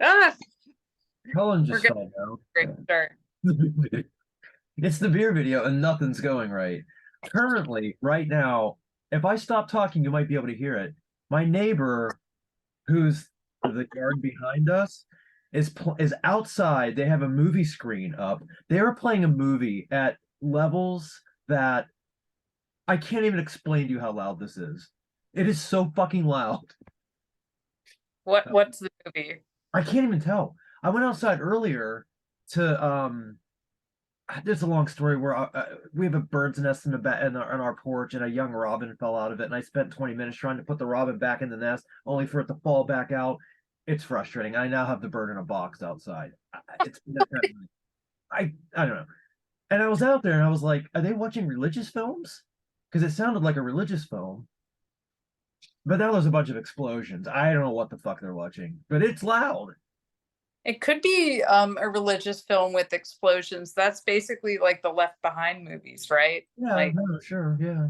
Ah, Helen we're just good. fell down. Great start. It's the beer video and nothing's going right. Currently, right now, if I stop talking, you might be able to hear it. My neighbor, who's the yard behind us, is outside. They have a movie screen up. They were playing a movie at levels that I can't even explain to you how loud this is. It is so fucking loud. What's the movie? I can't even tell. I went outside earlier to there's a long story where we have a bird's nest in our porch, and a young robin fell out of it, and I spent 20 minutes trying to put the robin back in the nest, only for it to fall back out. It's frustrating. I now have the bird in a box outside. It's I don't know. And I was out there, and I was like, "Are they watching religious films?" Because it sounded like a religious film, but now there's a bunch of explosions. I don't know what the fuck they're watching, but it's loud. It could be a religious film with explosions. That's basically like the Left Behind movies, right? Yeah, Like, no, sure, yeah.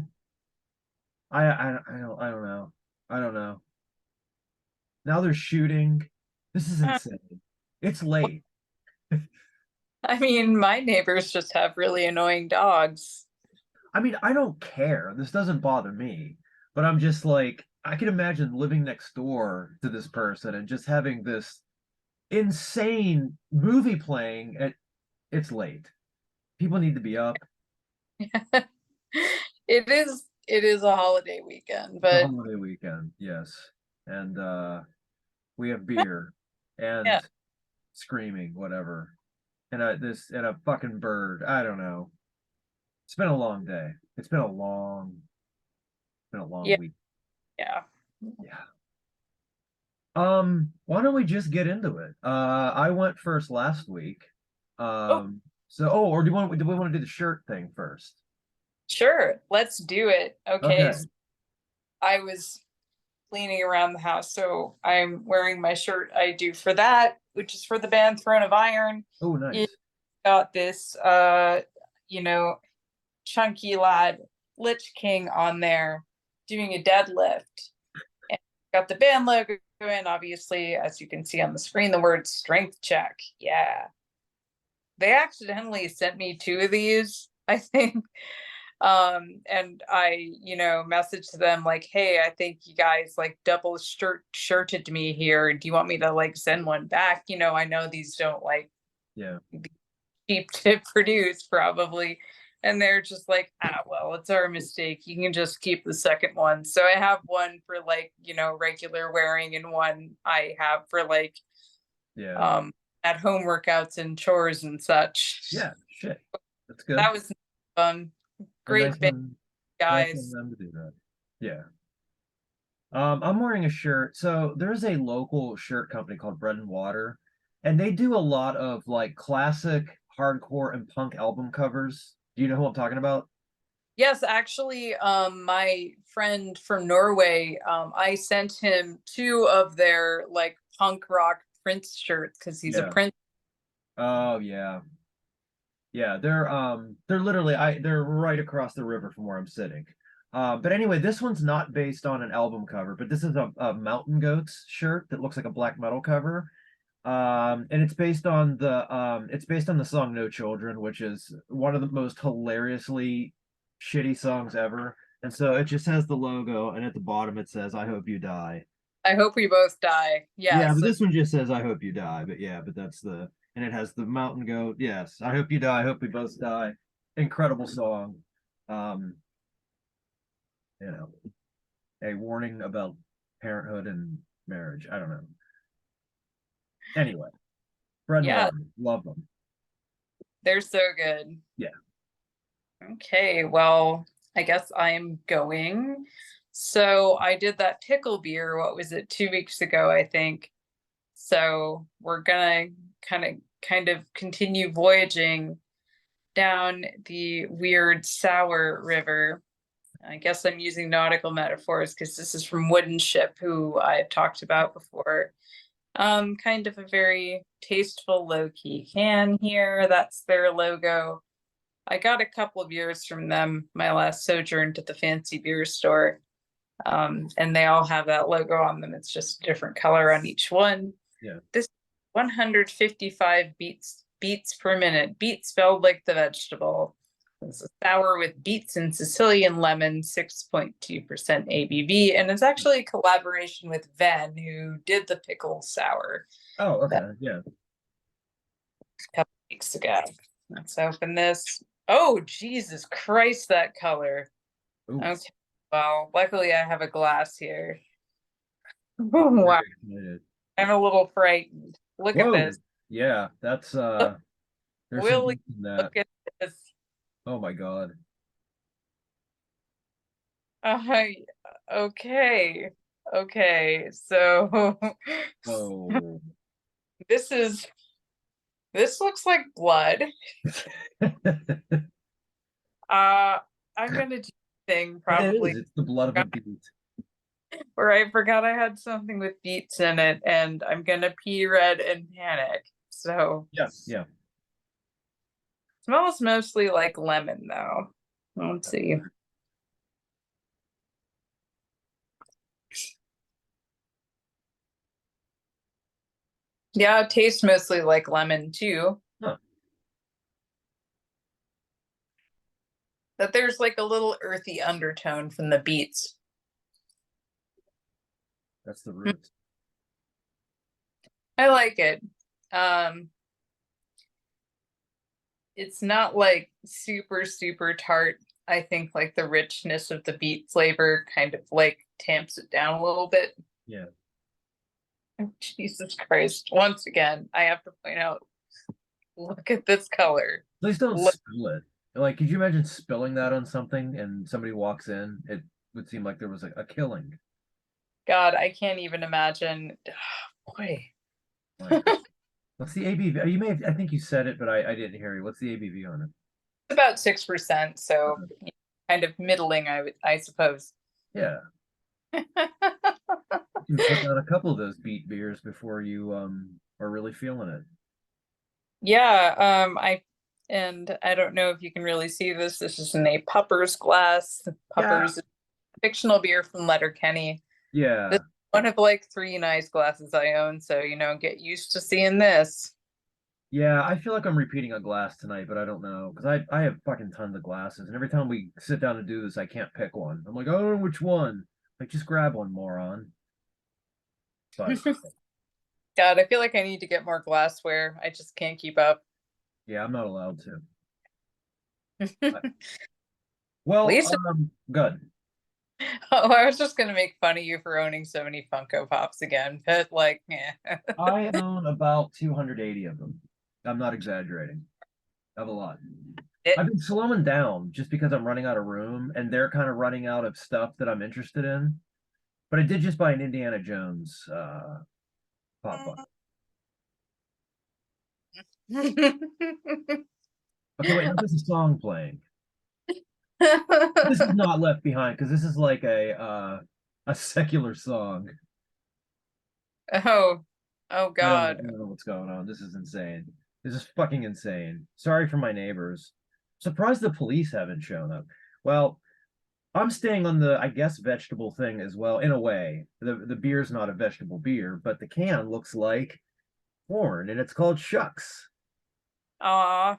I don't know. I don't know. Now they're shooting. This is uh, insane. It's late. I mean, my neighbors just have really annoying dogs. I mean, I don't care. This doesn't bother me, but I'm just like, I can imagine living next door to this person and just having this insane movie playing at it's late. People need to be up. It is a holiday weekend, It's a but holiday weekend, yes. And we have beer yeah, and screaming, whatever. And a fucking bird. I don't know. It's been a long day. It's been a long yeah, week. yeah. Yeah. Why don't we just get into it? I went first last week. Oh, Or do we want to do the shirt thing first? sure. Let's do it. Okay, Okay. so I was cleaning around the house, so I'm wearing my shirt I do for that, which is for the band Throne of Iron. Oh, It nice. got this you know, chunky lad Lich King on there doing a deadlift. And got the band logo and obviously, as you can see on the screen, the word strength check. Yeah. They accidentally sent me two of these, I think. And I messaged them like, hey, I think you guys like double shirted me here, do you want me to like send one back? I know these don't like Yeah. be cheap to produce probably. And they're just like, well, it's our mistake, you can just keep the second one. So I have one for like regular wearing, and one I have for like Yeah. um at home workouts and chores and such. Yeah. Shit. That's good. That was fun. A Great band, nice one of guys. them to do that. Yeah. I'm wearing a shirt. So there's a local shirt company called Bread and Water, and they do a lot of like classic hardcore and punk album covers. Do you know who I'm talking about? Yes, actually, my friend from Norway, I sent him two of their like punk rock Prince shirts because he's a Yeah. Prince. Oh yeah. Yeah, they're literally they're right across the river from where I'm sitting. But anyway, this one's not based on an album cover, but this is a Mountain Goats shirt that looks like a black metal cover. And it's based on the song No Children, which is one of the most hilariously shitty songs ever. And so it just has the logo, and at the bottom it says "I hope you die." I hope we both die. Yeah, Yes, but this one just says "I hope you die." But yeah, but that's the and it has the mountain goat. Yes, I hope you die. I hope we both die. Incredible song. Um, you know, a warning about parenthood and marriage. I don't know. Anyway, bread and yeah, water. Love them. they're so good. Yeah. Okay, well, I guess I'm going. So I did that pickle beer. What was it? 2 weeks ago, I think. So we're gonna kind of continue voyaging down the weird sour river. I guess I'm using nautical metaphors because this is from Wooden Ship, who I've talked about before. Kind of a very tasteful low-key can here. That's their logo. I got a couple of beers from them my last sojourn to the fancy beer store. And they all have that logo on them. It's just a different color on each one. Yeah. This 155 beats per minute. Beet spelled like the vegetable. It's a sour with beets and Sicilian lemon, 6.2% ABV, and it's actually a collaboration with Venn, who did the pickle sour Oh, that okay, yeah. a couple weeks ago. Let's open this. Oh, Jesus Christ, that color. Ooh, Okay, well, luckily I have a glass here. I'm Wow, very excited. I'm a little frightened. Look at Whoa, this. yeah, that's there's some Willie, beats in look that. at this. Oh my God. Uh, okay. Okay. So Oh. this is this looks like blood. Uh I'm gonna do a thing It probably is. It's the blood of a beet. where I forgot I had something with beets in it and I'm gonna pee red and panic. So Yeah, yeah. smells mostly like lemon though. Let's see. Yeah, it tastes mostly like lemon too. Huh, But there's like a little earthy undertone from the beets. that's the root. I like it. Um, it's not like super tart. I think like the richness of the beet flavor kind of like tamps it down a little bit. Yeah. Oh, Jesus Christ. Once again, I have to point out, look at this color. Please don't Look, spill it. Like, could you imagine spilling that on something and somebody walks in? It would seem like there was a killing. God, I can't even imagine. Boy. My God. What's the ABV? You may have, I think you said it, but I didn't hear you. What's the ABV on it? About 6%, so Okay. kind of middling, I suppose. Yeah. You can put down a couple of those beet beers before you are really feeling it. Yeah, I don't know if you can really see this. This is in a Puppers glass. Yeah. Puppers is a fictional beer from Letterkenny. This Yeah. is one of like three nice glasses I own, so get used to seeing this. Yeah, I feel like I'm repeating a glass tonight, but I don't know because I have fucking tons of glasses, and every time we sit down to do this, I can't pick one. I'm like, I don't know which one. Like, just grab one, moron. But God, I feel like I need to get more glassware. I just can't keep up. yeah, I'm not allowed to. At Well, least, good. oh, I was just gonna make fun of you for owning so many Funko Pops again, but like, yeah. I own about 280 of them. I'm not exaggerating. I have a lot. It, I've been slowing down just because I'm running out of room, and they're kind of running out of stuff that I'm interested in. But I did just buy an Indiana Jones pop buck. Okay, wait, now there's a song playing. This is not Left Behind because this is like a secular song. oh, oh I God. don't know what's going on. This is insane. This is fucking insane. Sorry for my neighbors. Surprised the police haven't shown up. Well, I'm staying on the, I guess, vegetable thing as well, in a way. The beer's not a vegetable beer, but the can looks like corn, and it's called Shucks. Aw,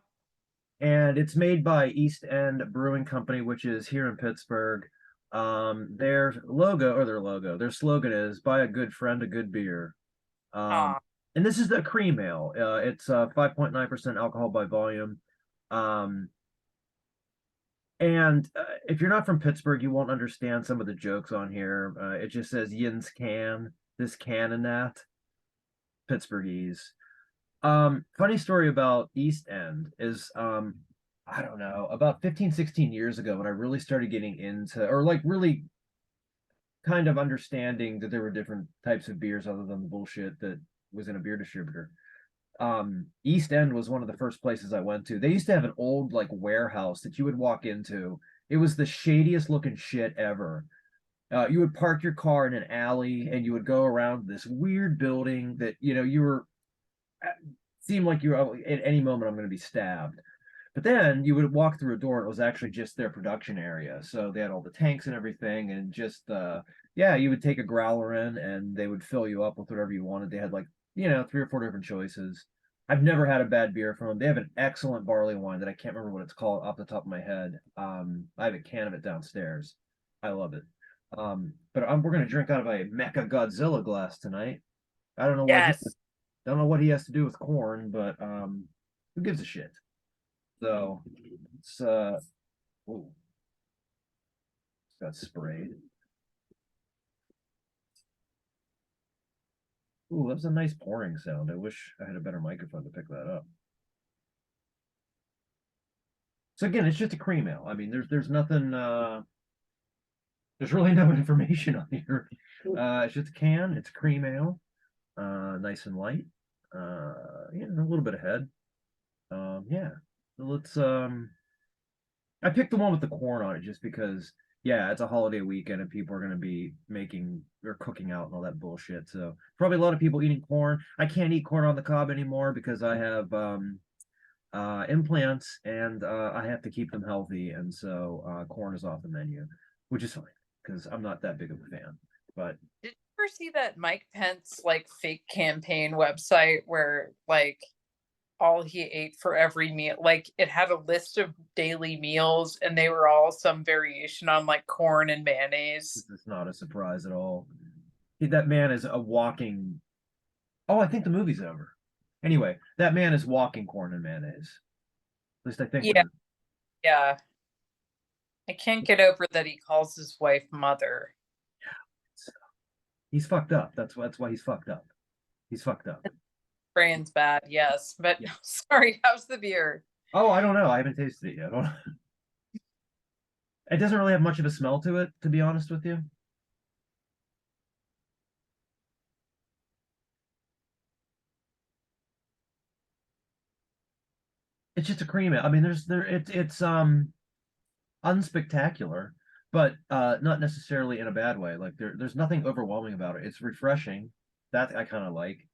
And it's made by East End Brewing Company, which is here in Pittsburgh. Their slogan is "Buy a good friend a good beer." Um, aw. and this is the cream ale. It's 5.9% alcohol by volume. Um, and if you're not from Pittsburgh, you won't understand some of the jokes on here. It just says "Yin's can," this can and that. Pittsburghese. Funny story about East End is I don't know, about 15, 16 years ago when I really started getting into or like really kind of understanding that there were different types of beers other than the bullshit that was in a beer distributor. East End was one of the first places I went to. They used to have an old like warehouse that you would walk into. It was the shadiest looking shit ever. You would park your car in an alley and you would go around this weird building that you were seemed like you were at any moment I'm going to be stabbed. But then you would walk through a door and it was actually just their production area. So they had all the tanks and everything, and just yeah, you would take a growler in and they would fill you up with whatever you wanted. They had like you know, 3 or 4 different choices. I've never had a bad beer from them. They have an excellent barley wine that I can't remember what it's called off the top of my head. I have a can of it downstairs. I love it. But we're gonna drink out of a Mecha Godzilla glass tonight. I don't know why he Yes. don't know what he has to do with corn, but who gives a shit? So it's ooh, got sprayed. Ooh, that was a nice pouring sound. I wish I had a better microphone to pick that up. So again, it's just a cream ale. I mean, there's nothing there's really no information on here. It's just a can, it's cream ale, nice and light. Yeah, a little bit ahead. Yeah. So let's I picked the one with the corn on it just because yeah, it's a holiday weekend and people are gonna be making or cooking out and all that bullshit. So probably a lot of people eating corn. I can't eat corn on the cob anymore because I have implants and I have to keep them healthy, and so corn is off the menu, which is fine because I'm not that big of a fan. But Did you ever see that Mike Pence like fake campaign website where like all he ate for every meal, like it had a list of daily meals and they were all some variation on like corn and this mayonnaise? is not a surprise at all. That man is a walking. Oh, I think the movie's over. Anyway, that man is walking corn and mayonnaise. At least I think Yeah, that. yeah. I can't get over that he calls his wife mother. He's fucked up. That's why he's fucked up. He's fucked up. Brain's bad, yes. But Yeah. sorry, how's the beer? Oh, I don't know. I haven't tasted it yet. I don't. It doesn't really have much of a smell to it, to be honest with you. It's just a cream ale. I mean, it's unspectacular, but not necessarily in a bad way. Like there's nothing overwhelming about it. It's refreshing. That I kind of like.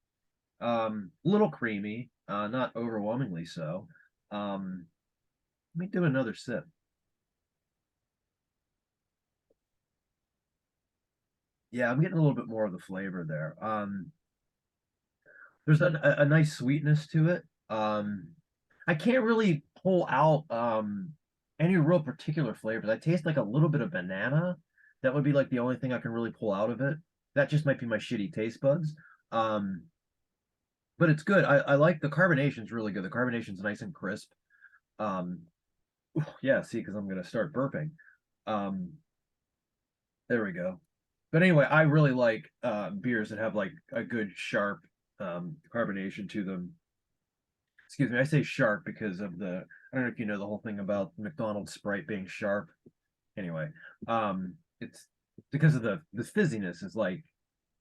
Little creamy, not overwhelmingly so. Let me do another sip. Yeah, I'm getting a little bit more of the flavor there. There's a nice sweetness to it. I can't really pull out any real particular flavors. I taste like a little bit of banana. That would be like the only thing I can really pull out of it. That just might be my shitty taste buds. Um, but it's good. I like the carbonation's really good. The carbonation's nice and crisp. Um, yeah, see, because I'm gonna start burping. Um, there we go. But anyway, I really like beers that have like a good sharp carbonation to them. Excuse me, I say sharp because of the I don't know if you know the whole thing about McDonald's Sprite being sharp. Anyway, it's because of the fizziness is like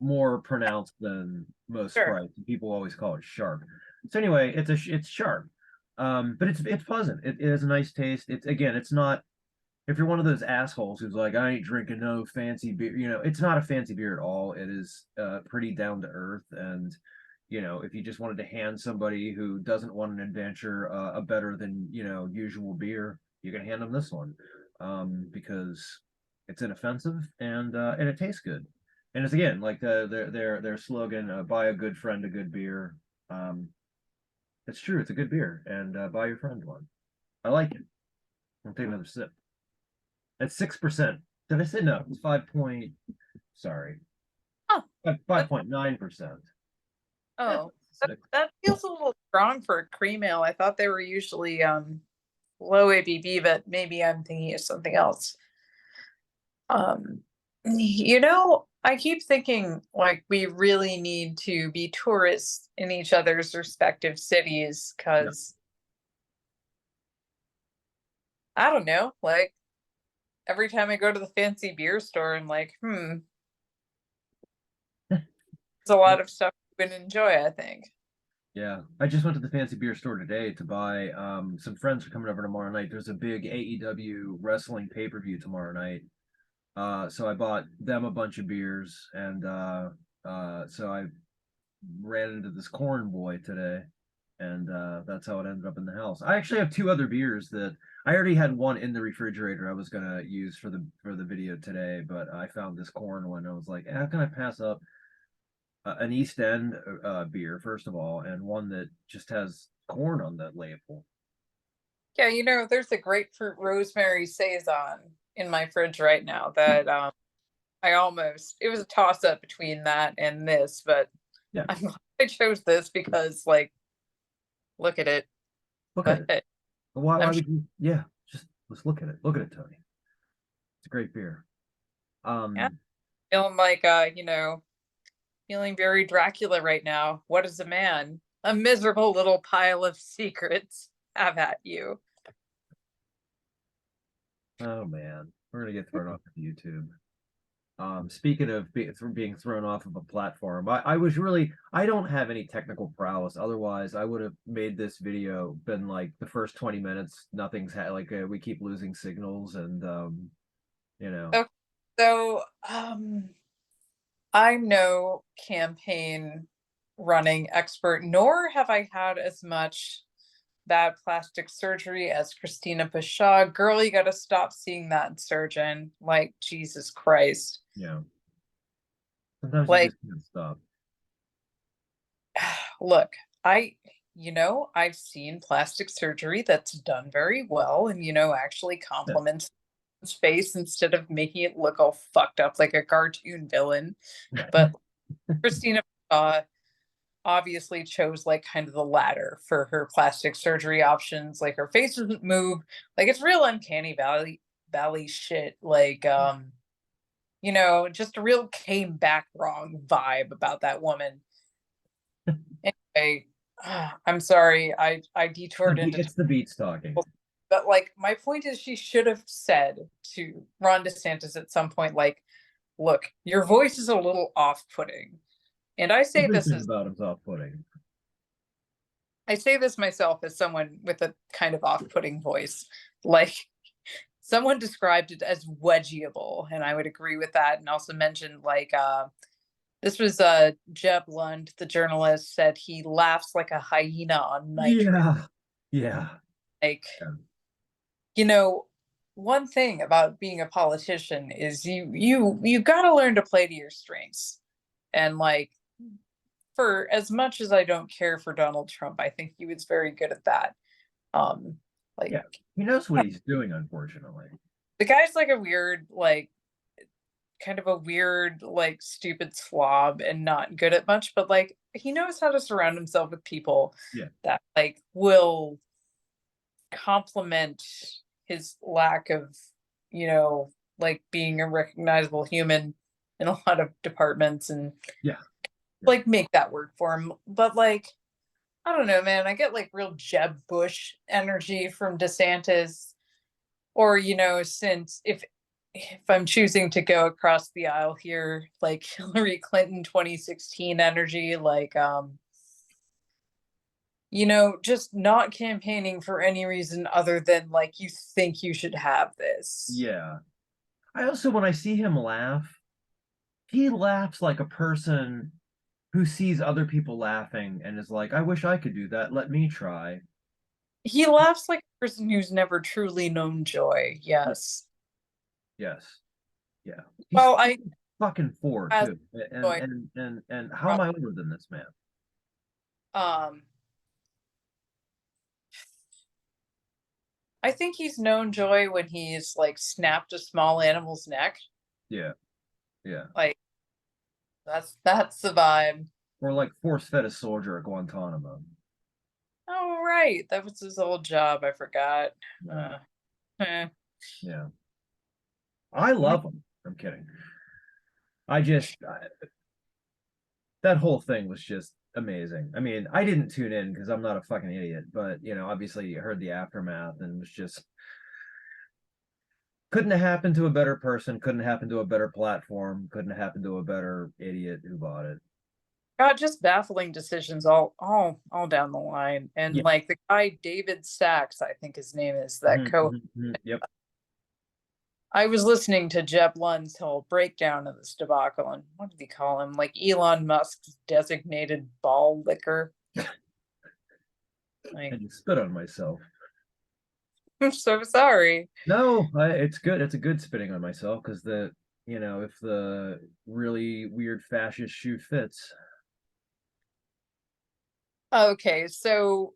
more pronounced than most Sure. Sprites. People always call it sharp. So anyway, it's sharp. But it's pleasant. It has a nice taste. It's again, it's not if you're one of those assholes who's like, I ain't drinking no fancy beer, you know, it's not a fancy beer at all. It is pretty down to earth. And, you know, if you just wanted to hand somebody who doesn't want an adventure a better than, you know, usual beer, you can hand them this one because it's inoffensive and it tastes good. And it's again like their slogan, buy a good friend a good beer. Um, it's true, it's a good beer, and buy your friend one. I like it. I'll take another sip. At 6%. Did I say no? It's 5 point. Sorry, Oh, five that, point 9%. That's oh, six. that feels a little strong for a cream ale. I thought they were usually low ABV, but maybe I'm thinking of something else. Um, I keep thinking like we really need to be tourists in each other's respective cities Yeah, because I don't know, like every time I go to the fancy beer store, I'm like, there's a yeah, lot of stuff you would enjoy, I think. yeah. I just went to the fancy beer store today to buy. Some friends are coming over tomorrow night. There's a big AEW wrestling pay-per-view tomorrow night. So I bought them a bunch of beers, and so I ran into this corn boy today, and that's how it ended up in the house. I actually have two other beers that I already had one in the refrigerator I was gonna use for the video today, but I found this corn one. I was like, how can I pass up an East End beer, first of all, and one that just has corn on that label. Yeah, there's a grapefruit rosemary saison in my fridge right now that it was a toss up between that and this, but Yeah, I'm glad I chose this because, like, look at it. look at But it. Why? I'm Why sure, would you? Yeah, just let's look at it. Look at it, Tony. It's a great beer. yeah, Um, feeling like, feeling very Dracula right now. What is a man? A miserable little pile of secrets. Have at you. oh man, we're gonna get thrown off of YouTube. Speaking of being thrown off of a platform, I was really, I don't have any technical prowess. Otherwise, I would have made this video, been like the first 20 minutes, nothing's like we keep losing signals and you know, Okay, so I'm no campaign running expert, nor have I had as much bad plastic surgery as Christina Pashaw. Girl, you got to stop seeing that surgeon. Like, Jesus Christ. you know, sometimes you Like, just can't stop. look, I've seen plastic surgery that's done very well and, actually Yeah. complements his face instead of making it look all fucked up like a cartoon villain. But Christina Pashaw obviously chose like kind of the latter for her plastic surgery options. Like her face doesn't move. Like it's real uncanny valley shit. Like just a real came back wrong vibe about that woman. Anyway, I'm sorry, I detoured into, It's the Beats talking. but like my point is she should have said to Ron DeSantis at some point, like, look, your voice is a little off-putting. And Everything about him's off-putting. I say this myself as someone with a kind of off-putting voice. Like someone described it as wedgiable, and I would agree with that. And also mentioned like this was Jeb Lund, the journalist, said he laughs like a hyena on nitrate. Yeah, yeah. Like, Yeah. you know, one thing about being a politician is you got to learn to play to your strengths. And like for as much as I don't care for Donald Trump, I think he was very good at that. Um, like Yeah. He knows what he's doing, unfortunately. the guy's like a weird, like kind of a weird, like stupid slob and not good at much, but like he knows how to surround himself with people Yeah. that like will complement his lack of, you know, like being a recognizable human in a lot of departments and Yeah. Yeah. like make that work for him. But like, I don't know, man. I get like real Jeb Bush energy from DeSantis, or since if I'm choosing to go across the aisle here, like Hillary Clinton 2016 energy, like just not campaigning for any reason other than like you think you should have this. Yeah. I also, when I see him laugh, he laughs like a person who sees other people laughing and is like, I wish I could do that. Let me try. He laughs like a person who's never truly known joy. Yes. Yes. Yeah. He's Well, I fucking four as too. joy. And how am I older than this man? Um, I think he's known joy when he's like snapped a small animal's neck. Yeah. Yeah. Like that's the vibe. Or like force fed a soldier at Guantanamo. Oh right, that was his old job. I forgot. Yeah. Eh. Yeah. I love him. I'm kidding. I just that whole thing was just amazing. I mean, I didn't tune in because I'm not a fucking idiot, but obviously you heard the aftermath and was just couldn't have happened to a better person, couldn't happen to a better platform, couldn't have happened to a better idiot who bought it. God, just baffling decisions all down the line. And Yeah. like the guy David Sachs, I think his name is, that Yep. I was listening to Jeb Lund's whole breakdown of this debacle, and what did he call him? Like Elon Musk's designated ball licker. I Like, just spit on myself. I'm so sorry. No, it's good. It's a good spitting on myself because if the really weird fascist shoe fits. Okay, so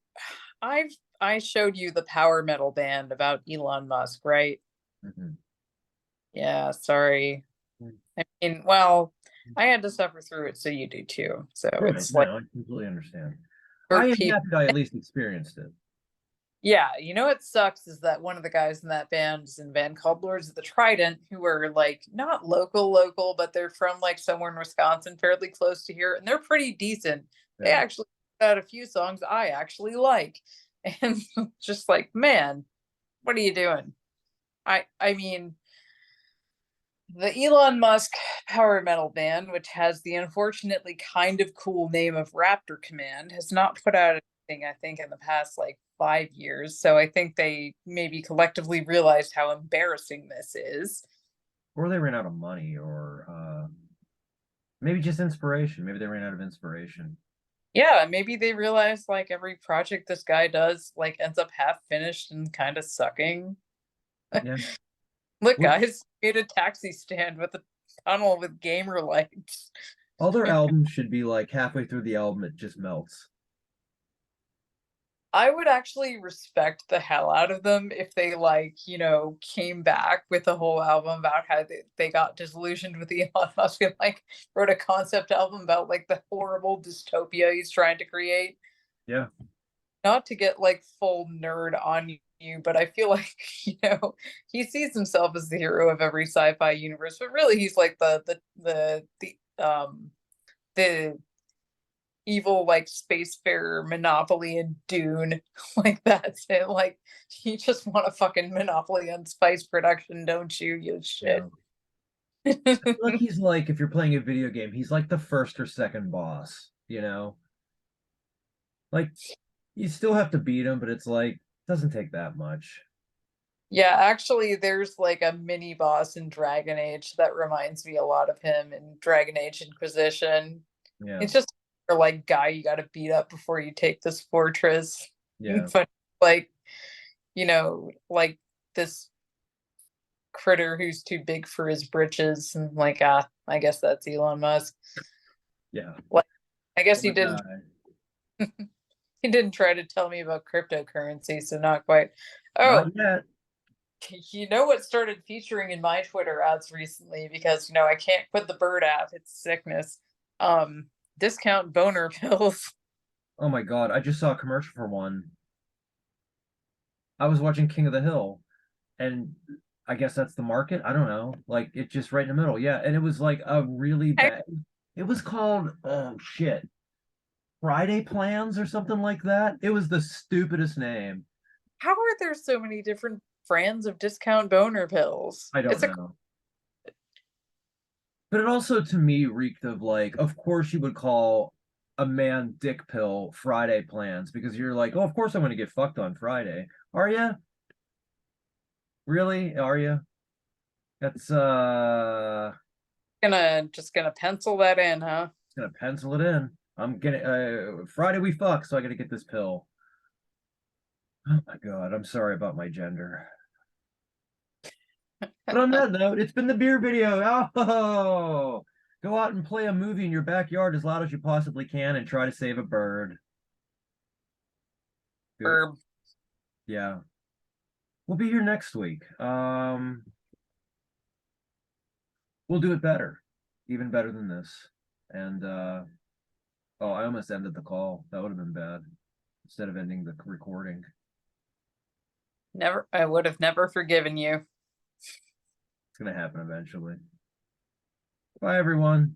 I showed you the power metal band about Elon Musk, right? Mhm. Yeah, sorry. Mm. I mean, well, I had to suffer through it, so you do too. So Right, it's like no, I completely understand. I for am people. happy that I at least experienced it. Yeah, you know what sucks is that one of the guys in that band is in a band called Lords of the Trident, who are like not local, but they're from like somewhere in Wisconsin, fairly close to here, and they're pretty decent. They Yeah. actually got a few songs I actually like. And just like, man, what are you doing? I mean, the Elon Musk power metal band, which has the unfortunately kind of cool name of Raptor Command, has not put out anything, I think, in the past like 5 years. So I think they maybe collectively realized how embarrassing this is. Or they ran out of money, or maybe just inspiration. Maybe they ran out of inspiration. Yeah, maybe they realized like every project this guy does like ends up half finished and kind of sucking. Yeah. Look, What guys, made a taxi stand with a tunnel with gamer lights. other albums should be like halfway through the album, it just melts. I would actually respect the hell out of them if they like, came back with a whole album about how they got disillusioned with Elon Musk and like wrote a concept album about like the horrible dystopia he's trying to create. Yeah. Not to get like full nerd on you, but I feel like, he sees himself as the hero of every sci-fi universe, but really he's like the evil like spacefarer monopoly in Dune. Like that's it. Like you just want a fucking monopoly on spice production, don't you? You Yeah. shit. I feel like he's like, if you're playing a video game, he's like the first or second boss, you know? Like, you still have to beat him, but it's like, doesn't take that much. Yeah, actually there's like a mini boss in Dragon Age that reminds me a lot of him in Dragon Age Inquisition. Yeah. It's just a like guy you got to beat up before you take this fortress. Yeah. But like, like this critter who's too big for his britches, and like, I guess that's Elon Musk. Yeah. Like, I guess Poor guy. he didn't try to tell me about cryptocurrency, so not quite. Not Oh, yet. you know what started featuring in my Twitter ads recently, because I can't quit the bird app, it's sickness. Um, discount boner pills. Oh my God. I just saw a commercial for one. I was watching King of the Hill, and I guess that's the market. I don't know. Like, it's just right in the middle. Yeah. And it was like a really bad, it was called, oh shit, Friday Plans or something like that. It was the stupidest name. How are there so many different brands of discount boner pills? I don't It's a know. But it also to me reeked of like, of course you would call a man dick pill Friday plans because you're like, oh, of course I'm going to get fucked on Friday. Are you? Really? Are you? That's gonna just gonna pencil that in, huh? gonna pencil it in. I'm gonna Friday we fuck, so I gotta get this pill. Oh my God, I'm sorry about my gender. But on that note, it's been the beer video. Oh, go out and play a movie in your backyard as loud as you possibly can and try to save a bird. Do it. Or Yeah. We'll be here next week. We'll do it better, even better than this. And oh, I almost ended the call. That would have been bad. Instead of ending the recording. never, I would have never forgiven you. It's gonna happen eventually. Bye, everyone.